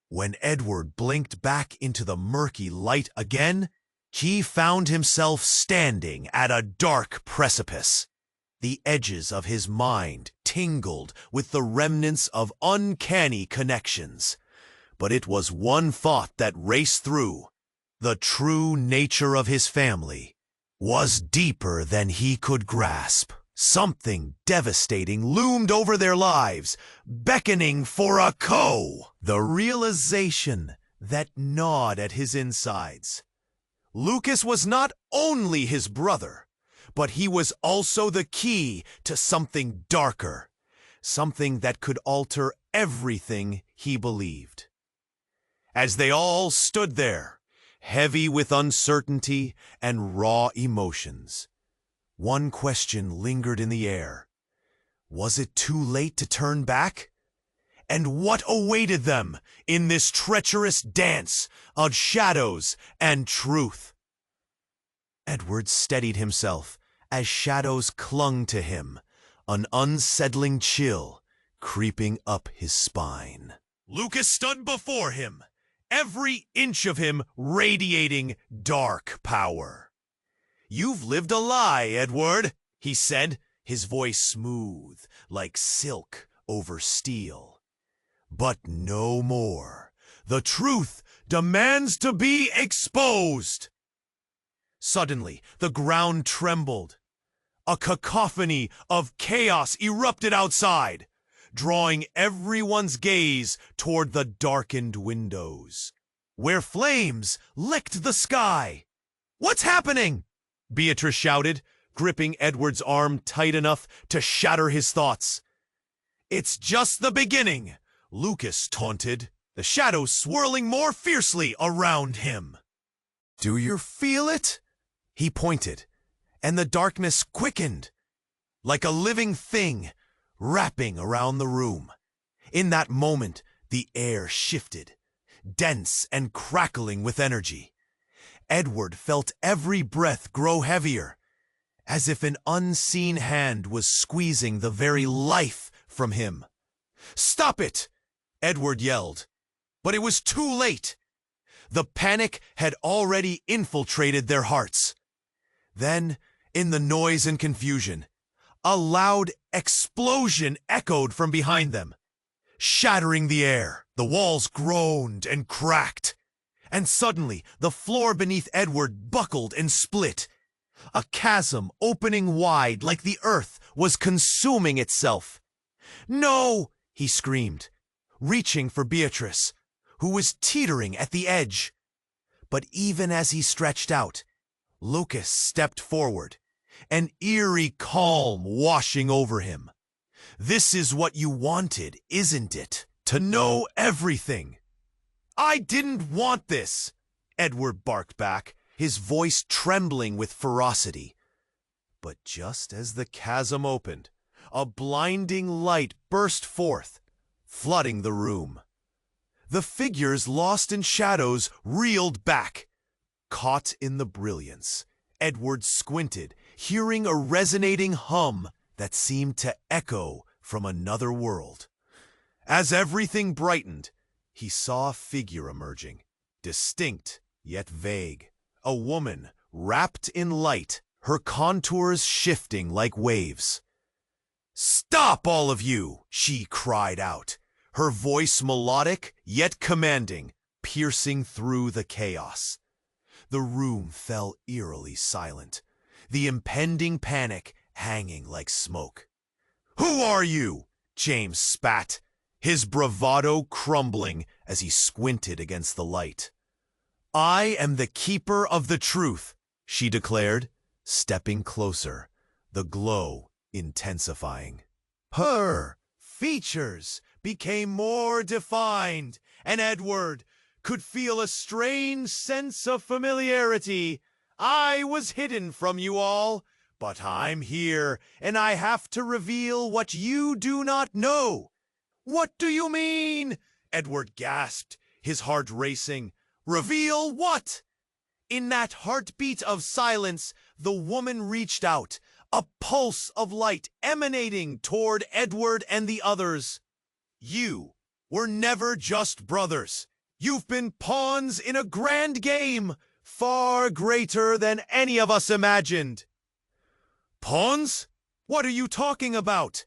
When Edward blinked back into the murky light again, he found himself standing at a dark precipice. The edges of his mind tingled with the remnants of uncanny connections. But it was one thought that raced through. The true nature of his family was deeper than he could grasp. Something devastating loomed over their lives, beckoning for a The realization that gnawed at his insides. Lucas was not only his brother, but he was also the key to something darker, something that could alter everything he believed. As they all stood there, heavy with uncertainty and raw emotions, one question lingered in the air. Was it too late to turn back? And what awaited them in this treacherous dance of shadows and truth? Edward steadied himself as shadows clung to him, an unsettling chill creeping up his spine. Lucas stood before him, every inch of him radiating dark power. You've lived a lie, Edward, he said, his voice smooth like silk over steel. But no more. The truth demands to be exposed. Suddenly, the ground trembled. A cacophony of chaos erupted outside, drawing everyone's gaze toward the darkened windows, where flames licked the sky. What's happening? Beatrice shouted, gripping Edward's arm tight enough to shatter his thoughts. It's just the beginning, Lucas taunted, the shadows swirling more fiercely around him. Do you feel it? He pointed, and the darkness quickened, like a living thing wrapping around the room. In that moment, the air shifted, dense and crackling with energy. Edward felt every breath grow heavier, as if an unseen hand was squeezing the very life from him. Stop it! Edward yelled, but it was too late. The panic had already infiltrated their hearts. Then, In the noise and confusion, a loud explosion echoed from behind them, shattering the air. The walls groaned and cracked, and suddenly the floor beneath Edward buckled and split. A chasm opening wide like the earth was consuming itself. "No!" he screamed, reaching for Beatrice, who was teetering at the edge. But even as he stretched out, Lucas stepped forward, an eerie calm washing over him. "This is what you wanted, isn't it? To know everything." "I didn't want this," Edward barked back, his voice trembling with ferocity. But just as the chasm opened, a blinding light burst forth, flooding the room. The figures lost in shadows reeled back. Caught in the brilliance, Edward squinted, hearing a resonating hum that seemed to echo from another world. As everything brightened, he saw a figure emerging, distinct yet vague. A woman wrapped in light, her contours shifting like waves. "Stop, all of you!" she cried out, her voice melodic yet commanding, piercing through the chaos. The room fell eerily silent, the impending panic hanging like smoke. "Who are you?" James spat, his bravado crumbling as he squinted against the light. "I am the keeper of the truth," she declared, stepping closer, the glow intensifying. Her features became more defined, and Edward could feel a strange sense of familiarity. "I was hidden from you all, but I'm here, and I have to reveal what you do not know." "What do you mean?" Edward gasped, his heart racing. "Reveal what?" In that heartbeat of silence, the woman reached out, a pulse of light emanating toward Edward and the others. "You were never just brothers. You've been pawns in a grand game, far greater than any of us imagined." "Pawns? What are you talking about?"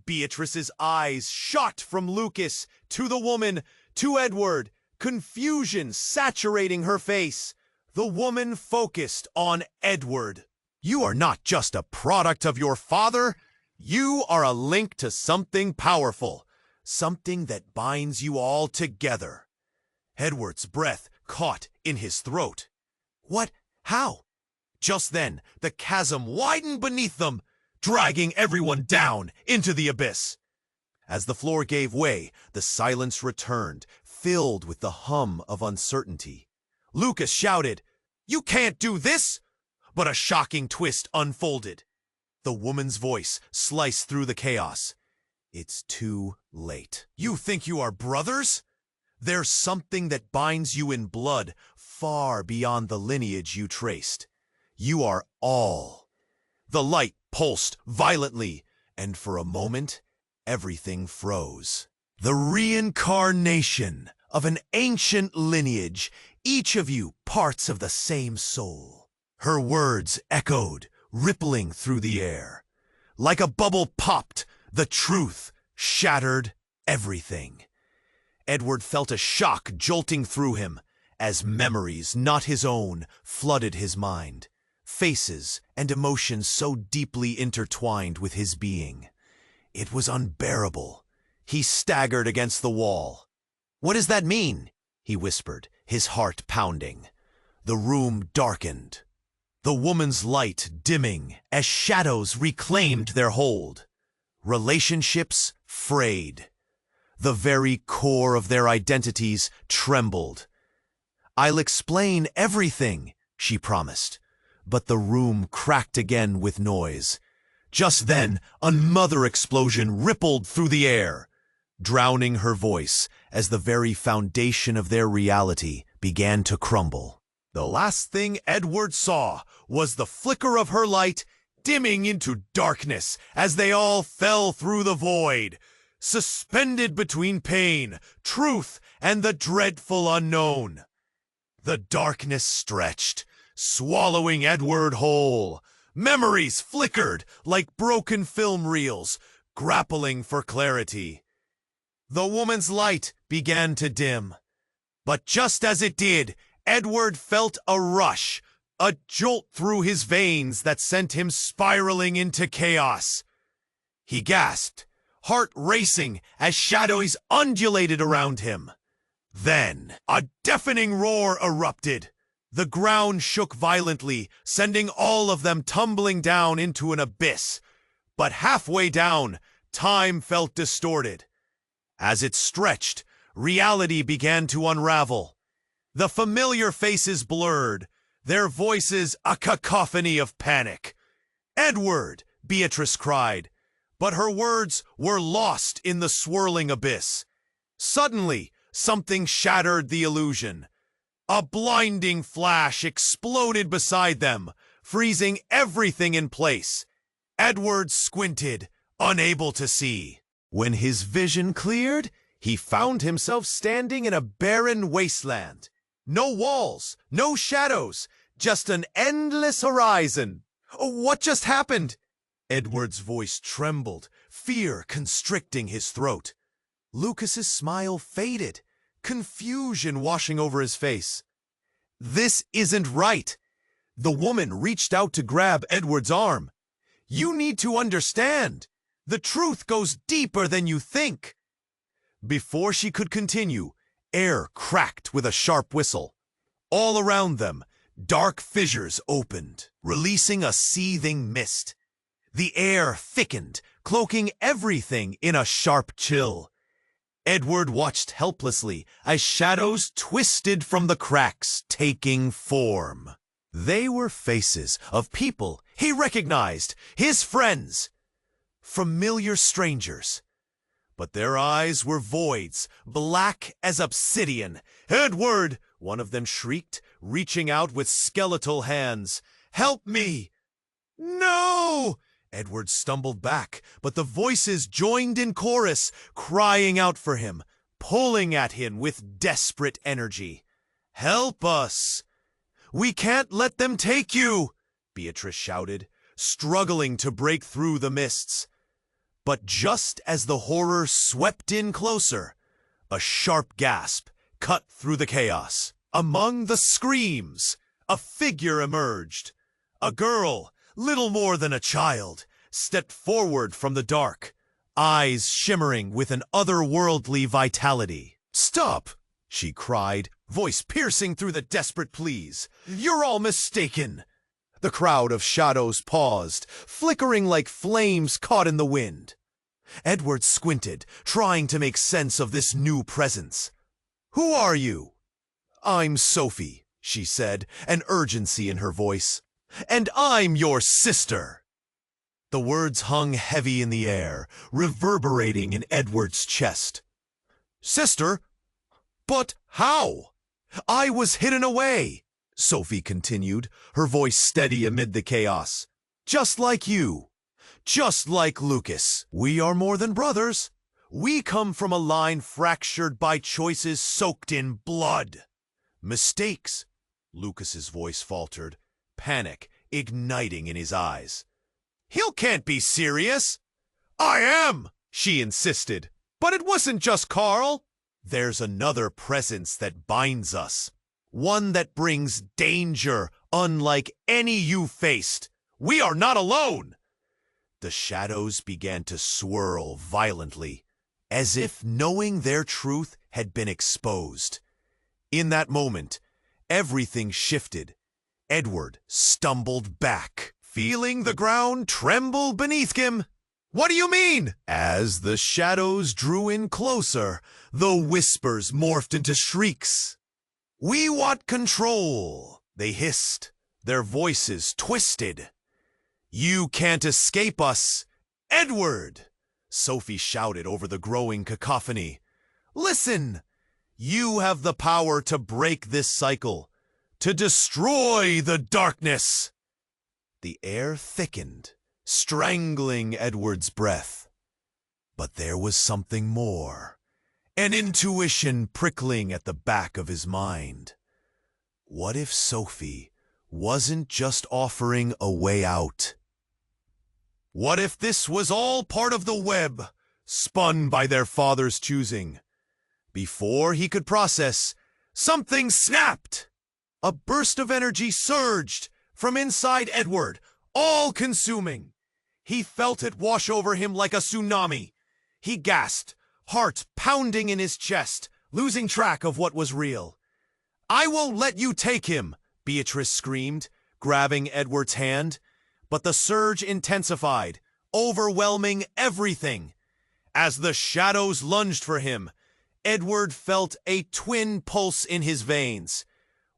Beatrice's eyes shot from Lucas to the woman to Edward, confusion saturating her face. The woman focused on Edward. "You are not just a product of your father. You are a link to something powerful, something that binds you all together." Edward's breath caught in his throat. "What? How?" Just then, the chasm widened beneath them, dragging everyone down into the abyss. As the floor gave way, the silence returned, filled with the hum of uncertainty. Lucas shouted, "You can't do this!" But a shocking twist unfolded. The woman's voice sliced through the chaos. "It's too late. You think you are brothers? There's something that binds you in blood far beyond the lineage you traced. You are all." The light pulsed violently, and for a moment, everything froze. "The reincarnation of an ancient lineage, each of you parts of the same soul." Her words echoed, rippling through the air. Like a bubble popped, the truth shattered everything. Edward felt a shock jolting through him, as memories not his own flooded his mind, faces and emotions so deeply intertwined with his being. It was unbearable. He staggered against the wall. "What does that mean?" he whispered, his heart pounding. The room darkened, the woman's light dimming as shadows reclaimed their hold. Relationships frayed. The very core of their identities trembled. "I'll explain everything," she promised, but the room cracked again with noise. Just then, another explosion rippled through the air, drowning her voice as the very foundation of their reality began to crumble. The last thing Edward saw was the flicker of her light dimming into darkness as they all fell through the void, suspended between pain, truth, and the dreadful unknown. The darkness stretched, swallowing Edward whole, Memories flickered like broken film reels, grappling for clarity. The woman's light began to dim. But just as it did, Edward felt a rush, a jolt through his veins that sent him spiraling into chaos. He gasped, heart racing as shadows undulated around him. Then, a deafening roar erupted. The ground shook violently, sending all of them tumbling down into an abyss. But halfway down, time felt distorted. As it stretched, reality began to unravel. The familiar faces blurred, their voices a cacophony of panic. "Edward!" Beatrice cried, but her words were lost in the swirling abyss. Suddenly, something shattered the illusion. A blinding flash exploded beside them, freezing everything in place. Edward squinted, unable to see. When his vision cleared, he found himself standing in a barren wasteland. No walls, no shadows, just an endless horizon. What just happened? Edward's voice trembled, fear constricting his throat. Lucas's smile faded, confusion washing over his face. This isn't right. The woman reached out to grab Edward's arm. You need to understand. The truth goes deeper than you think. Before she could continue, air cracked with a sharp whistle. All around them, dark fissures opened, releasing a seething mist. The air thickened, cloaking everything in a sharp chill. Edward watched helplessly as shadows twisted from the cracks, taking form. They were faces of people he recognized, his friends, familiar strangers. But their eyes were voids, black as obsidian. "Edward!" one of them shrieked, reaching out with skeletal hands. "Help me!" "No!" Edward stumbled back, but the voices joined in chorus, crying out for him, pulling at him with desperate energy. "Help us! We can't let them take you!" Beatrice shouted, struggling to break through the mists. But just as the horror swept in closer, a sharp gasp cut through the chaos. Among the screams, a figure emerged. A girl, little more than a child, stepped forward from the dark, eyes shimmering with an otherworldly vitality. "Stop!" she cried, voice piercing through the desperate pleas. "You're all mistaken!" The crowd of shadows paused, flickering like flames caught in the wind. Edward squinted, trying to make sense of this new presence. "Who are you?" "I'm Sophie," she said, an urgency in her voice. "And I'm your sister." The words hung heavy in the air, reverberating in Edward's chest. "Sister? But how?" "I was hidden away," Sophie continued, her voice steady amid the chaos. "Just like you. Just like Lucas. We are more than brothers. We come from a line fractured by choices soaked in blood." "Mistakes," Lucas's voice faltered, panic igniting in his eyes. "He can't be serious." "I am," she insisted. "But it wasn't just Carl." "There's another presence that binds us. One that brings danger unlike any you faced. We are not alone." The shadows began to swirl violently, as if knowing their truth had been exposed. In that moment, everything shifted. Edward stumbled back, feeling the ground tremble beneath him. "What do you mean?" As the shadows drew in closer, the whispers morphed into shrieks. "We want control," they hissed, their voices twisted. "You can't escape us, Edward!" Sophie shouted over the growing cacophony. "Listen! You have the power to break this cycle, to destroy the darkness!" The air thickened, strangling Edward's breath. But there was something more, an intuition prickling at the back of his mind. What if Sophie wasn't just offering a way out. What if this was all part of the web, spun by their father's choosing? Before he could process, something snapped. A burst of energy surged from inside Edward, all-consuming. He felt it wash over him like a tsunami. He gasped, heart pounding in his chest, losing track of what was real. "I won't let you take him," Beatrice screamed, grabbing Edward's hand. But the surge intensified, overwhelming everything. As the shadows lunged for him, Edward felt a twin pulse in his veins.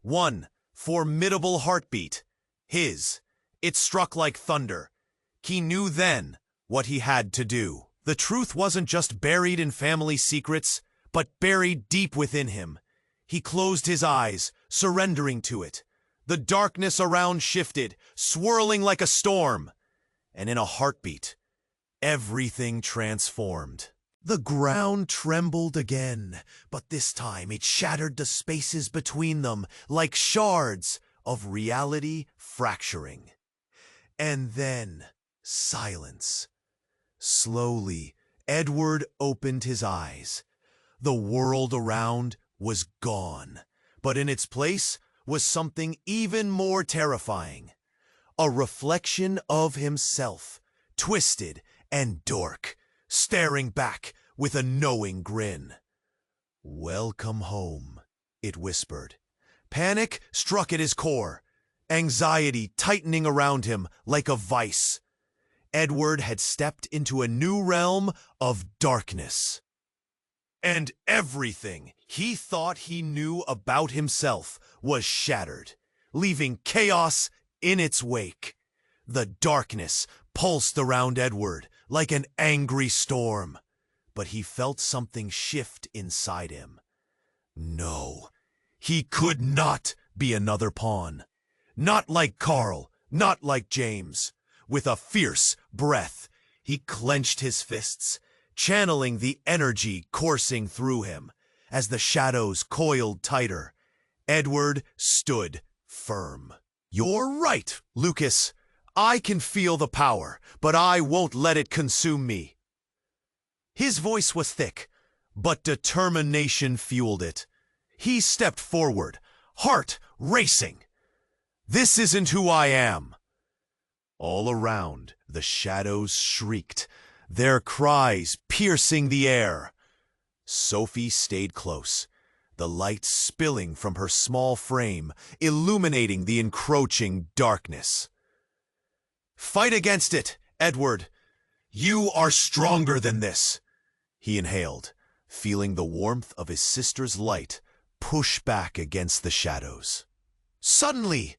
One formidable heartbeat. His. It struck like thunder. He knew then what he had to do. The truth wasn't just buried in family secrets, but buried deep within him. He closed his eyes, surrendering to it. The darkness around shifted, swirling like a storm. And in a heartbeat, everything transformed. The ground trembled again, but this time it shattered the spaces between them like shards of reality fracturing. And then, silence. Slowly, Edward opened his eyes. The world around was gone, but in its place was something even more terrifying. A reflection of himself, twisted and dark, staring back with a knowing grin. "Welcome home," it whispered. Panic struck at his core, anxiety tightening around him like a vice. Edward had stepped into a new realm of darkness. And everything he thought he knew about himself was shattered, leaving chaos in its wake. The darkness pulsed around Edward like an angry storm, but he felt something shift inside him. No, he could not be another pawn. Not like Carl, not like James. With a fierce breath, he clenched his fists, channeling the energy coursing through him. As the shadows coiled tighter, Edward stood firm. "You're right, Lucas. I can feel the power, but I won't let it consume me." His voice was thick, but determination fueled it. He stepped forward, heart racing. "This isn't who I am." All around, the shadows shrieked, their cries piercing the air. Sophie stayed close, the light spilling from her small frame, illuminating the encroaching darkness. "Fight against it, Edward. You are stronger than this," he inhaled, feeling the warmth of his sister's light push back against the shadows. Suddenly,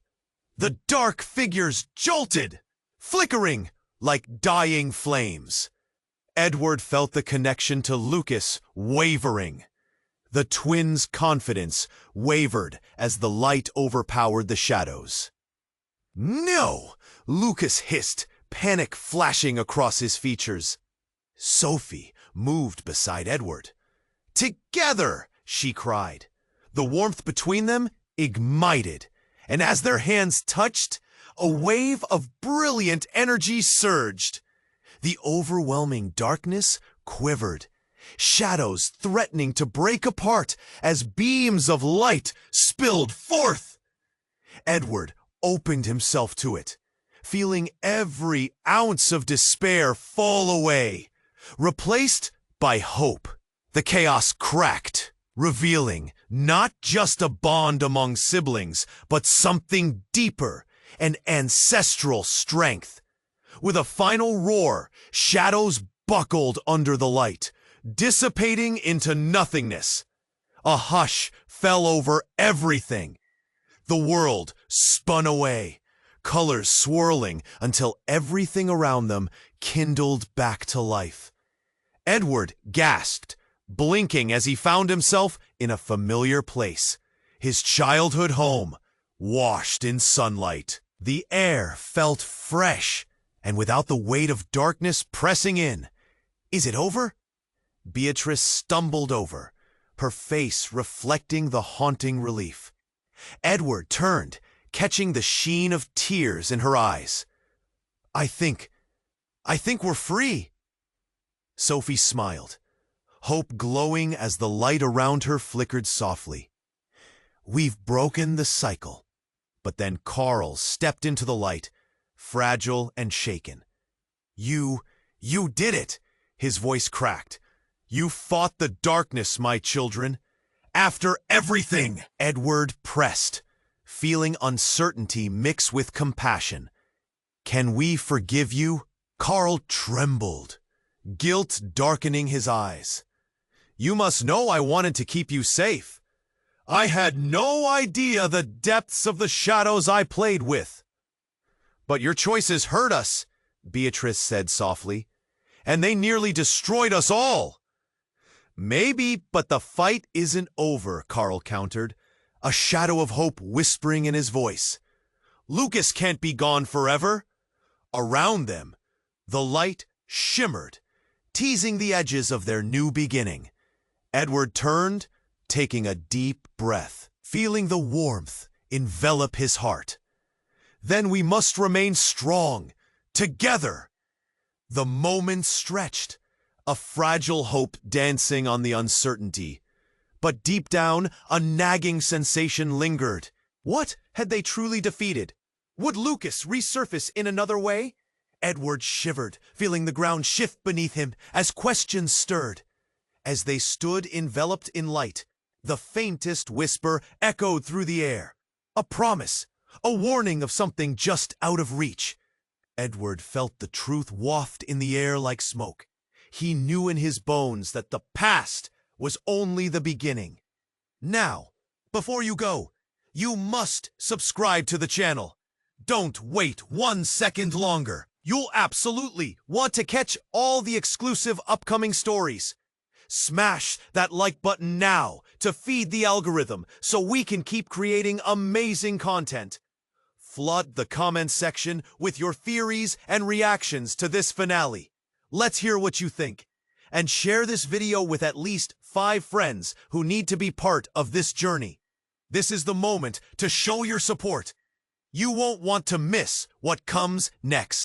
the dark figures jolted, flickering like dying flames. Edward felt the connection to Lucas wavering. The twins' confidence wavered as the light overpowered the shadows. "No!" Lucas hissed, panic flashing across his features. Sophie moved beside Edward. "Together!" she cried. The warmth between them ignited, and as their hands touched, a wave of brilliant energy surged. The overwhelming darkness quivered, shadows threatening to break apart as beams of light spilled forth. Edward opened himself to it, feeling every ounce of despair fall away, replaced by hope. The chaos cracked, revealing not just a bond among siblings, but something deeper, an ancestral strength. With a final roar, shadows buckled under the light, dissipating into nothingness. A hush fell over everything. The world spun away, colors swirling until everything around them kindled back to life. Edward gasped, blinking as he found himself in a familiar place, his childhood home, washed in sunlight. The air felt fresh, and without the weight of darkness pressing in. "Is it over?" Beatrice stumbled over, her face reflecting the haunting relief. Edward turned, catching the sheen of tears in her eyes. I think we're free." Sophie smiled, hope glowing as the light around her flickered softly. "We've broken the cycle." But then Carl stepped into the light, fragile and shaken. You did it," his voice cracked. "You fought the darkness, my children. After everything." Edward pressed, feeling uncertainty mix with compassion. "Can we forgive you?" Carl trembled, guilt darkening his eyes. "You must know I wanted to keep you safe. I had no idea the depths of the shadows I played with." "But your choices hurt us," Beatrice said softly, "and they nearly destroyed us all." "Maybe, but the fight isn't over," Carl countered, a shadow of hope whispering in his voice. "Lucas can't be gone forever." Around them, the light shimmered, teasing the edges of their new beginning. Edward turned, taking a deep breath, feeling the warmth envelop his heart. "Then we must remain strong, together." The moment stretched, a fragile hope dancing on the uncertainty. But deep down, a nagging sensation lingered. What had they truly defeated? Would Lucas resurface in another way? Edward shivered, feeling the ground shift beneath him as questions stirred. As they stood enveloped in light, the faintest whisper echoed through the air. A promise, a warning of something just out of reach. Edward felt the truth waft in the air like smoke. He knew in his bones that the past was only the beginning. Now, before you go, you must subscribe to the channel. Don't wait 1 second longer. You'll absolutely want to catch all the exclusive upcoming stories. Smash that like button now to feed the algorithm so we can keep creating amazing content. Flood the comment section with your theories and reactions to this finale. Let's hear what you think. And share this video with at least 5 friends who need to be part of this journey. This is the moment to show your support. You won't want to miss what comes next.